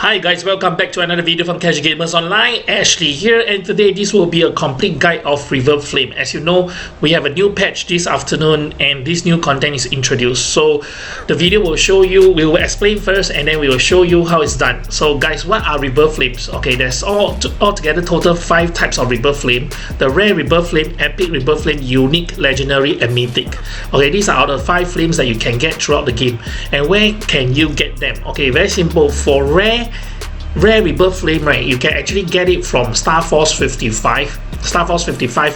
Hi guys, welcome back to another video from Casual Gamers Online. Ashley here, and today this will be a complete guide of Rebirth Flame. As you know, we have a new patch this afternoon and this new content is introduced. So the video will show you, we will explain first and then we will show you how it's done. So guys, what are Rebirth Flames? Okay, there's altogether total 5 types of Rebirth Flame. The rare Rebirth Flame, epic Rebirth Flame, unique, legendary and mythic. Okay, these are the 5 flames that you can get throughout the game. And where can you get them? Okay, very simple. For rare Rebirth Flame, right, you can actually get it from Star Force 55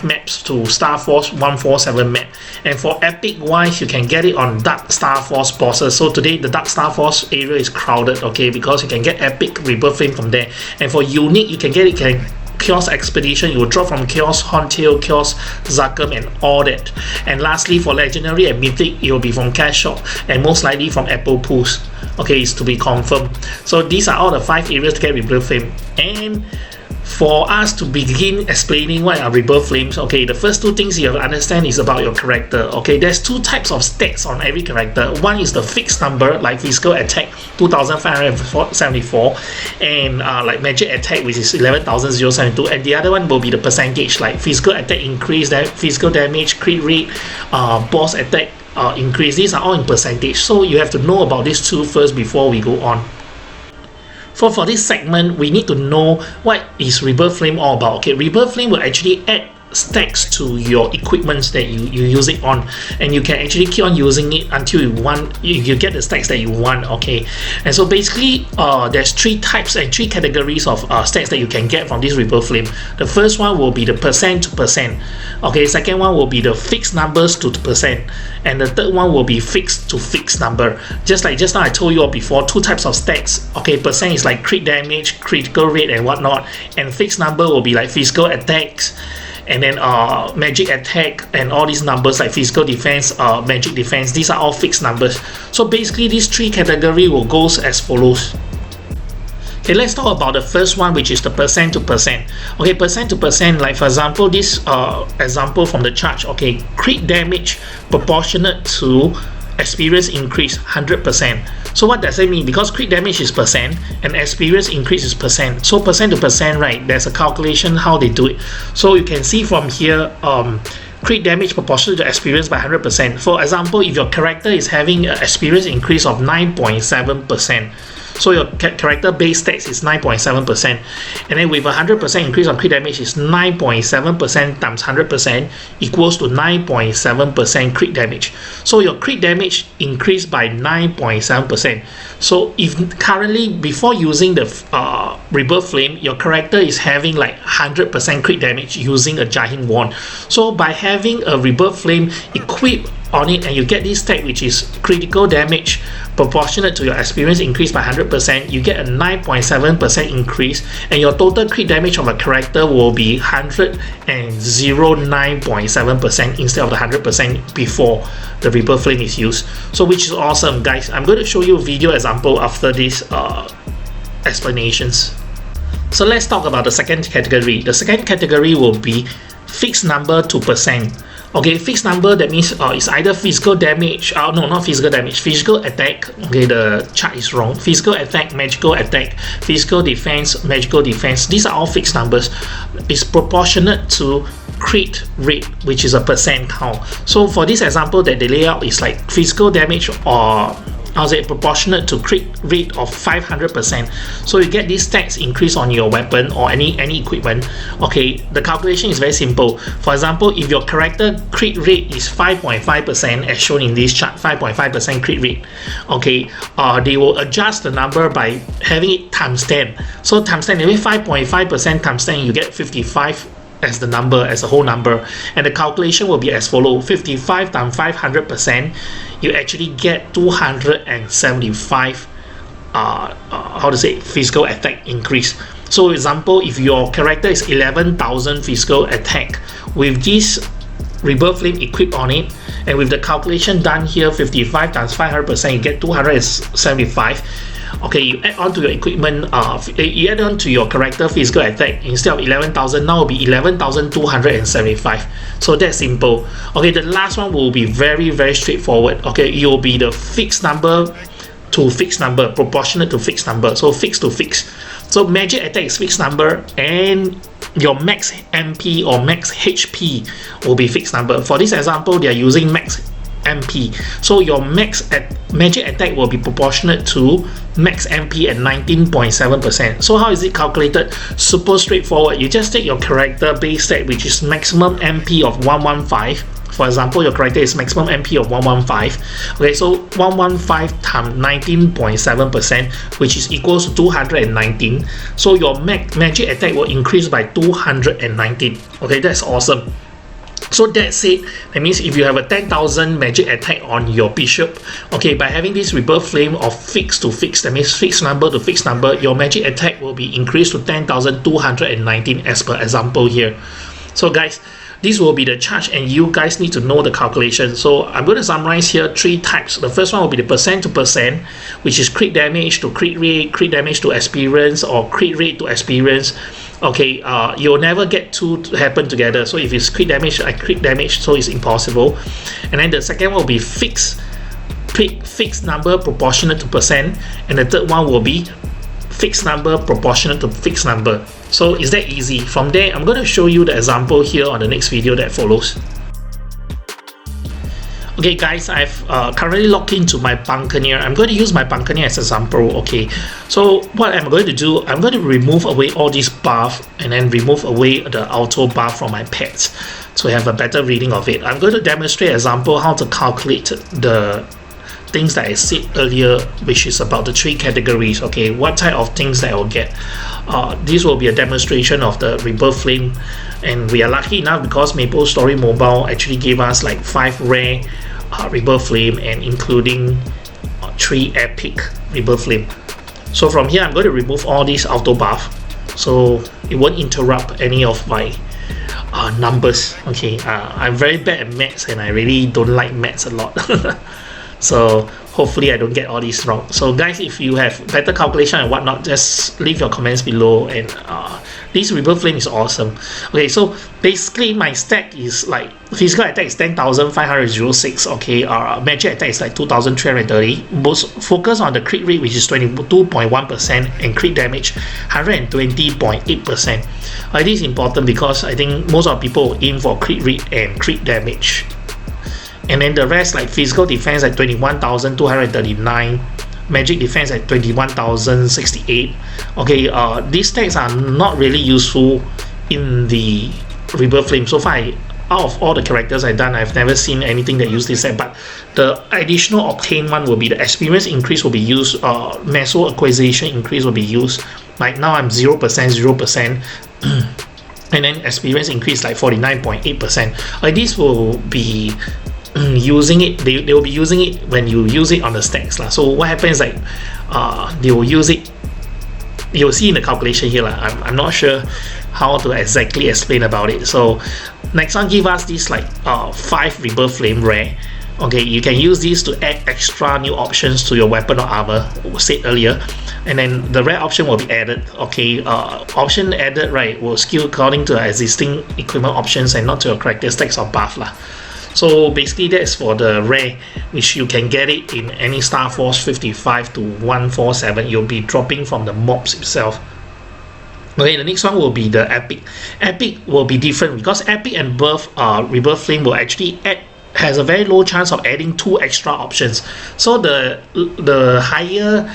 maps to Star Force 147 map. And for epic wise, you can get it on Dark Star Force bosses. So today the Dark Star Force area is crowded, okay, because you can get epic Rebirth Flame from there. And for unique, you can get it Chaos Expedition, you will drop from Chaos Horntail, Chaos Zarkum and all that. And lastly, for legendary and mythic, it will be from Cash Shop and most likely from Apple Pools. Okay, it's to be confirmed. So these are all the 5 areas to get Rebirth Flame. And for us to begin explaining what are Rebirth Flames, okay, the first 2 things you have to understand is about your character. Okay, there's 2 types of stats on every character. One is the fixed number, like physical attack 2574, and like magic attack, which is 11,072, and the other one will be the percentage, like physical attack increase, physical damage, crit rate, boss attack increase. These are all in percentage, so you have to know about these 2 first before we go on. For this segment, we need to know what is Rebirth Flame all about. Okay, Rebirth Flame will actually add stacks to your equipments that you use it on, and you can actually keep on using it until you get the stacks that you want. Okay, and so basically there's 3 types and 3 categories of stacks that you can get from this Rebirth Flame. The first one will be the percent to percent. Okay, second one will be the fixed numbers to percent, and the third one will be fixed to fixed number. Just like just now I told you all before, 2 types of stacks. Okay, percent is like crit damage, critical rate and whatnot, and fixed number will be like physical attacks, and then magic attack and all these numbers like physical defense, magic defense. These are all fixed numbers. So basically these 3 categories will go as follows. Okay, let's talk about the first one, which is the percent to percent. Okay, percent to percent, like for example this example from the chart. Okay, crit damage proportionate to experience increase 100%. So what does that mean? Because crit damage is percent and experience increase is percent. So percent to percent, right, there's a calculation how they do it. So you can see from here, crit damage proportional to experience by 100%. For example, if your character is having an experience increase of 9.7%, so your character base stats is 9.7%, and then with 100% increase on crit damage is 9.7% times 100% equals to 9.7% crit damage. So your crit damage increased by 9.7%. So if currently before using the Rebirth Flame, your character is having like 100% crit damage using a Giant Wand. So by having a Rebirth Flame equipped on it, and you get this stat which is critical damage proportionate to your experience increase by 100%, you get a 9.7% increase, and your total crit damage of a character will be 109.7% instead of the 100% before the Rebirth Flame is used. So which is awesome, guys. I'm going to show you a video example after these explanations. So let's talk about the second category. The second category will be fixed number to percent. Okay, fixed number, that means it's either physical damage, no, not physical damage, physical attack. Okay, the chart is wrong. Physical attack, magical attack, physical defense, magical defense. These are all fixed numbers. It's proportionate to crit rate, which is a percent count. So for this example that they lay out is like physical damage or proportionate to crit rate of 500%. So you get these stats increase on your weapon or any equipment. Okay, the calculation is very simple. For example, if your character crit rate is 5.5% as shown in this chart, 5.5% crit rate, okay, they will adjust the number by having it times 10. So times 10, 5.5% times 10, you get 55 as the number, as a whole number, and the calculation will be as follow. 55 times 500%, you actually get 275 physical attack increase. So example, if your character is 11,000 physical attack, with this Rebirth Flame equipped on it, and with the calculation done here, 55 times 500%, you get 275. Okay, you add on to your equipment, you add on to your character physical attack. Instead of 11,000, now will be 11,275. So that's simple. Okay, the last one will be very straightforward. Okay, it will be the fixed number to fixed number, proportionate to fixed number. So fixed to fixed. So magic attack is fixed number, and your max MP or max HP will be fixed number. For this example, they are using max MP. So your max magic attack will be proportionate to max MP at 19.7%. So how is it calculated? Super straightforward. You just take your character base stat, which is maximum MP of 115. For example, your character is maximum MP of 115. Okay, so 115 times 19.7%, which is equals to 219. So your magic attack will increase by 219. Okay, that's awesome. So that's it. That means if you have a 10,000 magic attack on your bishop, okay, by having this Rebirth Flame of fixed to fixed, that means fixed number to fixed number, your magic attack will be increased to 10,219 as per example here. So guys, this will be the charge, and you guys need to know the calculation. So I'm going to summarize here 3 types. The first one will be the percent to percent, which is crit damage to crit rate, crit damage to experience, or crit rate to experience. Okay, you'll never get two to happen together. So if it's crit damage, I crit damage, so it's impossible. And then the second will be fixed number proportionate to percent, and the third one will be fixed number proportionate to fixed number. So is that easy? From there, I'm going to show you the example here on the next video that follows. Okay guys, I've currently logged into my Buccaneer. I'm going to use my Buccaneer as an example. Okay, so what I'm going to do, I'm going to remove away all these buff and then remove away the auto buff from my pets to have a better reading of it. I'm going to demonstrate example how to calculate the things that I said earlier, which is about the 3 categories. Okay, what type of things that I will get. This will be a demonstration of the Rebirth Flame, and we are lucky enough because Maplestory Mobile actually gave us like 5 rare Rebirth Flame, and including 3 epic Rebirth Flame. So from here, I'm going to remove all these auto buff so it won't interrupt any of my numbers. Okay, I'm very bad at maths, and I really don't like maths a lot. So hopefully I don't get all these wrong. So guys, if you have better calculation and whatnot, just leave your comments below. And this Rebirth Flame is awesome. Okay, so basically my stack is like physical attack is 10,506. Okay, magic attack is like 2,330. Most focus on the crit rate, which is 22.1%, and crit damage 120.8%. This is important because I think most of people aim for crit rate and crit damage. And then the rest, like physical defense at 21,239, magic defense at 21,068. Okay, these stats are not really useful in the Rebirth Flame. So far, out of all the characters I've done, I've never seen anything that use this set. But the additional obtained one will be the experience increase will be used, Meso acquisition increase will be used. Like now I'm 0%, 0%. And then experience increase like 49.8%. This will be using it, they will be using it when you use it on the stacks. So what happens, like they will use it, you'll see in the calculation here. I'm not sure how to exactly explain about it. So next one give us this like 5 Rebirth Flame rare. Okay, you can use these to add extra new options to your weapon or armor, said earlier, and then the rare option will be added. Okay, option added, right, will skew according to existing equipment options and not to your character stacks or buff lah. So basically that's for the rare, which you can get it in any Star Force 55 to 147. You'll be dropping from the mobs itself. Okay, the next one will be the epic. Epic will be different because epic and Rebirth Flame will actually has a very low chance of adding 2 extra options. So the higher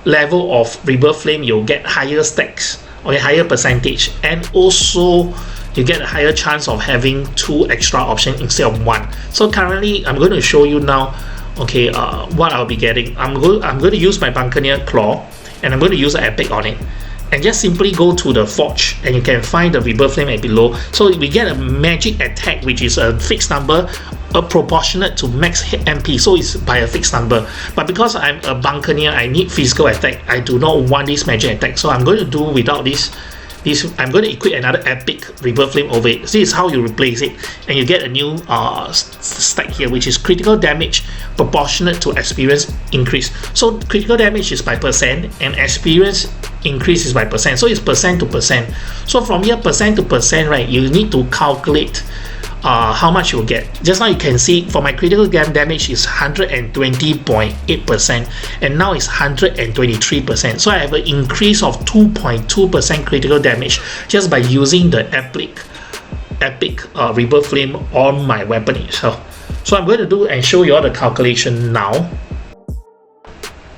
level of Rebirth Flame, you'll get higher stacks, okay, higher percentage, and also you get a higher chance of having 2 extra options instead of 1. So currently, I'm going to show you now, okay, what I'll be getting. I'm going to use my Buccaneer Claw, and I'm going to use an epic on it. And just simply go to the Forge, and you can find the Rebirth Flame at below. So we get a magic attack, which is a fixed number, proportionate to max MP. So it's by a fixed number. But because I'm a Buccaneer, I need physical attack. I do not want this magic attack. So I'm going to do without this. I'm going to equip another epic Rebirth Flame over it. This is how you replace it, and you get a new stack here, which is critical damage proportionate to experience increase. So critical damage is by percent, and experience increase is by percent. So it's percent to percent. So from here, percent to percent, right, you need to calculate how much you'll get. Just now you can see for my critical damage is 120.8%, and now it's 123%. So I have an increase of 2.2% critical damage just by using the epic Rebirth Flame on my weapon itself. So I'm going to do and show you all the calculation now.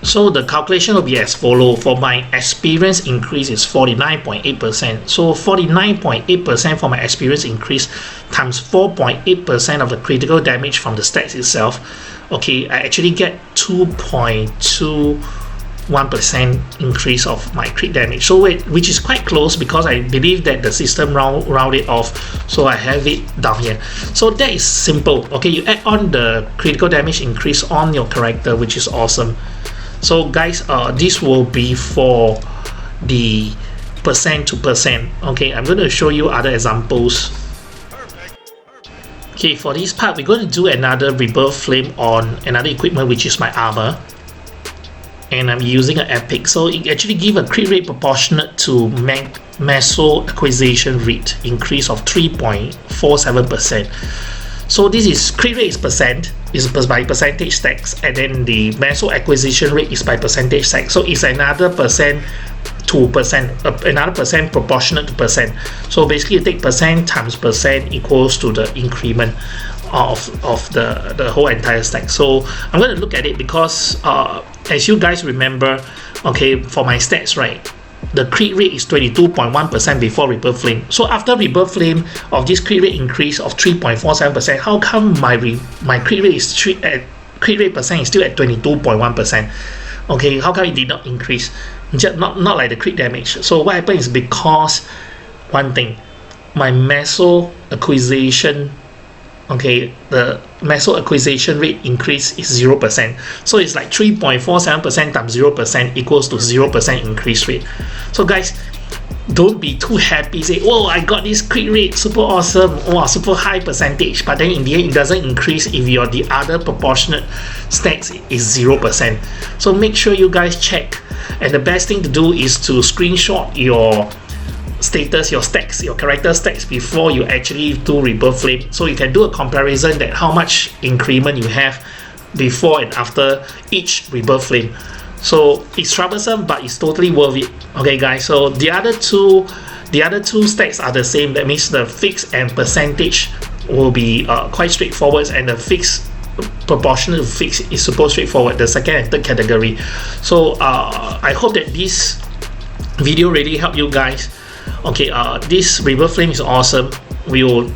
So the calculation will be as follows. For my experience increase is 49.8%. So 49.8% for my experience increase times 4.8% of the critical damage from the stats itself. Okay, I actually get 2.21% increase of my crit damage. So which is quite close because I believe that the system round it off. So I have it down here. So that is simple. Okay, you add on the critical damage increase on your character, which is awesome. So guys, this will be for the percent to percent. Okay, I'm going to show you other examples. Okay, for this part, we're going to do another Rebirth Flame on another equipment, which is my armor. And I'm using an epic. So it actually gives a crit rate proportionate to Meso acquisition rate increase of 3.47%. So this is crit rate is percent, is by percentage stacks, and then the Meso acquisition rate is by percentage stacks. So it's another percent to percent, another percent proportionate to percent. So basically you take percent times percent equals to the increment of the whole entire stack. So I'm going to look at it because as you guys remember, okay, for my stats, right, the crit rate is 22.1% before Rebirth Flame. So after Rebirth Flame of this crit rate increase of 3.47%, how come my crit rate is crit rate percent is still at 22.1%? Okay, how come it did not increase? Just not like the crit damage. So what happened is because one thing, my Meso acquisition, okay, the Meso acquisition rate increase is 0%. So it's like 3.47% times 0% equals to 0% increase rate. So guys, don't be too happy, say, oh, I got this crit rate, super awesome, oh, super high percentage, but then in the end it doesn't increase if the other proportionate stacks is 0%. So make sure you guys check, and the best thing to do is to screenshot your status, your stacks, your character stacks before you actually do Rebirth Flame, so you can do a comparison that how much increment you have before and after each Rebirth Flame. So it's troublesome, but it's totally worth it. Okay guys, so the other two stacks are the same. That means the fixed and percentage will be quite straightforward, and the fixed proportional to fixed is super straightforward, the second and third category. So I hope that this video really helped you guys. Okay, this Rebirth Flame is awesome. We will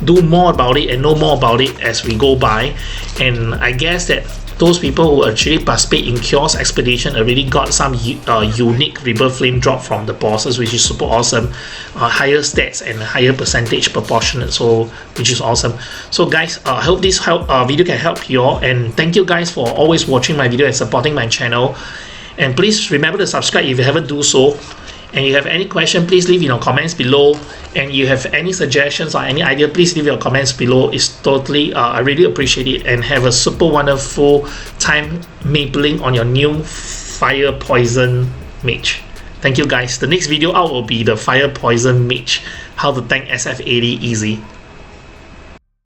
do more about it and know more about it as we go by, and I guess that those people who actually participate in Chaos Expedition already got some unique Rebirth Flame drop from the bosses, which is super awesome. Higher stats and higher percentage proportionate, so which is awesome. So guys, I hope this video can help you all, and thank you guys for always watching my video and supporting my channel. And please remember to subscribe if you haven't do so. And you have any question, please leave in your comments below. And you have any suggestions or any idea, please leave your comments below. It's totally, I really appreciate it. And have a super wonderful time mapling on your new Fire Poison Mage. Thank you guys. The next video out will be the Fire Poison Mage, how to tank SF80 easy.